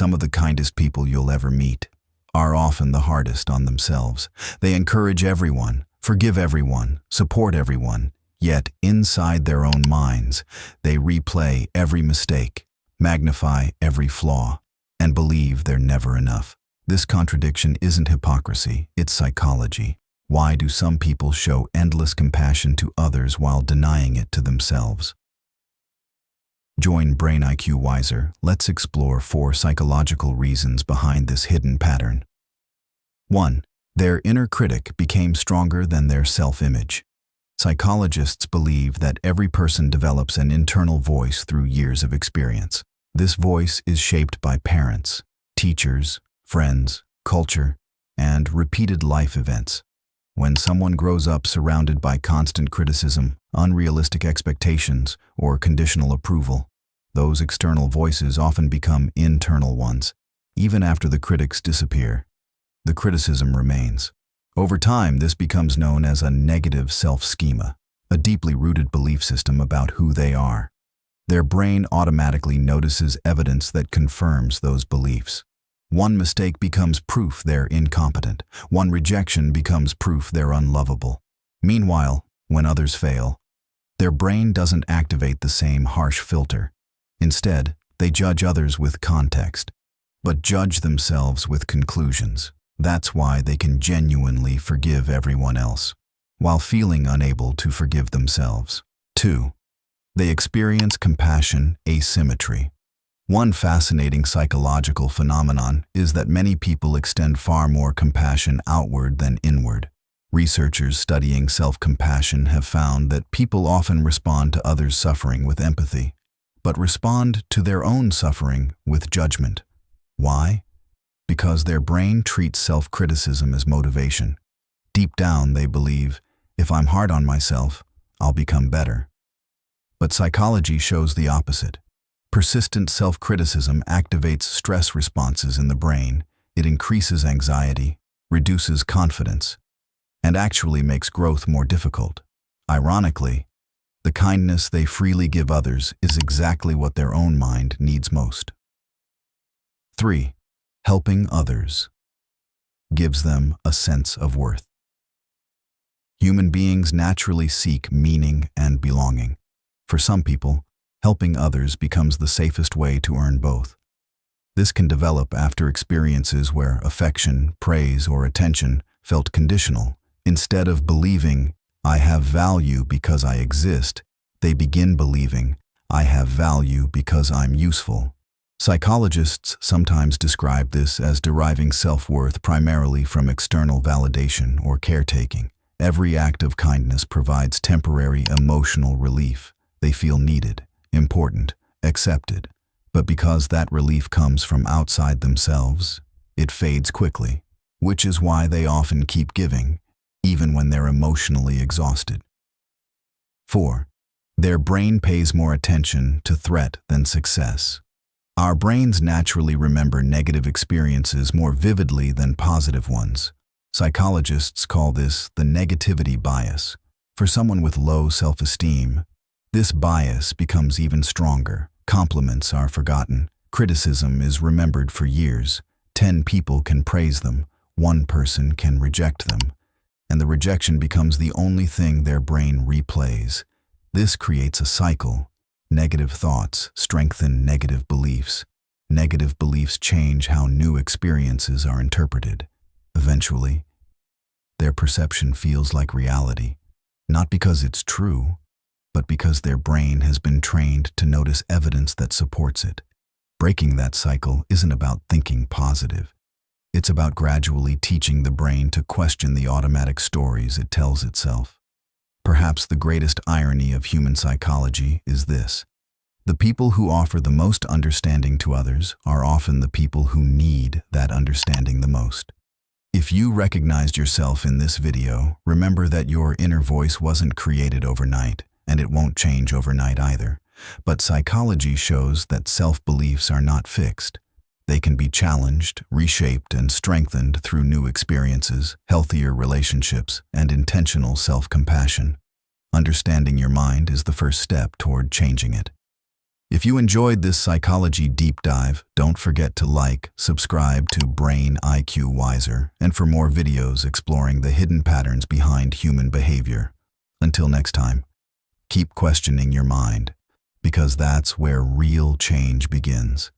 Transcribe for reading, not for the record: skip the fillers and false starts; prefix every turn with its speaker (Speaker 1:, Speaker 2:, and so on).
Speaker 1: Some of the kindest people you'll ever meet are often the hardest on themselves. They encourage everyone, forgive everyone, support everyone, yet inside their own minds, they replay every mistake, magnify every flaw, and believe they're never enough. This contradiction isn't hypocrisy, it's psychology. Why do some people show endless compassion to others while denying it to themselves? Join Brain IQ Wiser. Let's explore 4 psychological reasons behind this hidden pattern. 1. Their inner critic became stronger than their self-image. Psychologists believe that every person develops an internal voice through years of experience. This voice is shaped by parents, teachers, friends, culture, and repeated life events. When someone grows up surrounded by constant criticism, unrealistic expectations, or conditional approval, those external voices often become internal ones. Even after the critics disappear, the criticism remains. Over time, this becomes known as a negative self-schema, a deeply rooted belief system about who they are. Their brain automatically notices evidence that confirms those beliefs. One mistake becomes proof they're incompetent. One rejection becomes proof they're unlovable. Meanwhile, when others fail, their brain doesn't activate the same harsh filter. Instead, they judge others with context, but judge themselves with conclusions. That's why they can genuinely forgive everyone else, while feeling unable to forgive themselves. 2. They experience compassion asymmetry. One fascinating psychological phenomenon is that many people extend far more compassion outward than inward. Researchers studying self-compassion have found that people often respond to others' suffering with empathy, but respond to their own suffering with judgment. Why? Because their brain treats self-criticism as motivation. Deep down, they believe, if I'm hard on myself, I'll become better. But psychology shows the opposite. Persistent self-criticism activates stress responses in the brain. It increases anxiety, reduces confidence, and actually makes growth more difficult. Ironically, the kindness they freely give others is exactly what their own mind needs most. 3. Helping others gives them a sense of worth. Human beings naturally seek meaning and belonging. For some people, helping others becomes the safest way to earn both. This can develop after experiences where affection, praise, or attention felt conditional. Instead of believing, I have value because I exist, they begin believing, I have value because I'm useful. Psychologists sometimes describe this as deriving self-worth primarily from external validation or caretaking. Every act of kindness provides temporary emotional relief. They feel needed, important, accepted. But because that relief comes from outside themselves, it fades quickly, which is why they often keep giving, even when they're emotionally exhausted. 4. Their brain pays more attention to threat than success. Our brains naturally remember negative experiences more vividly than positive ones. Psychologists call this the negativity bias. For someone with low self-esteem, this bias becomes even stronger. Compliments are forgotten. Criticism is remembered for years. 10 people can praise them. 1 person can reject them. And the rejection becomes the only thing their brain replays. This creates a cycle. Negative thoughts strengthen negative beliefs. Negative beliefs change how new experiences are interpreted. Eventually, their perception feels like reality, not because it's true, but because their brain has been trained to notice evidence that supports it. Breaking that cycle isn't about thinking positive. It's about gradually teaching the brain to question the automatic stories it tells itself. Perhaps the greatest irony of human psychology is this. The people who offer the most understanding to others are often the people who need that understanding the most. If you recognized yourself in this video, remember that your inner voice wasn't created overnight, and it won't change overnight either. But psychology shows that self-beliefs are not fixed. They can be challenged, reshaped, and strengthened through new experiences, healthier relationships, and intentional self-compassion. Understanding your mind is the first step toward changing it. If you enjoyed this psychology deep dive, don't forget to like, subscribe to Brain IQ Wiser, and for more videos exploring the hidden patterns behind human behavior. Until next time, keep questioning your mind, because that's where real change begins.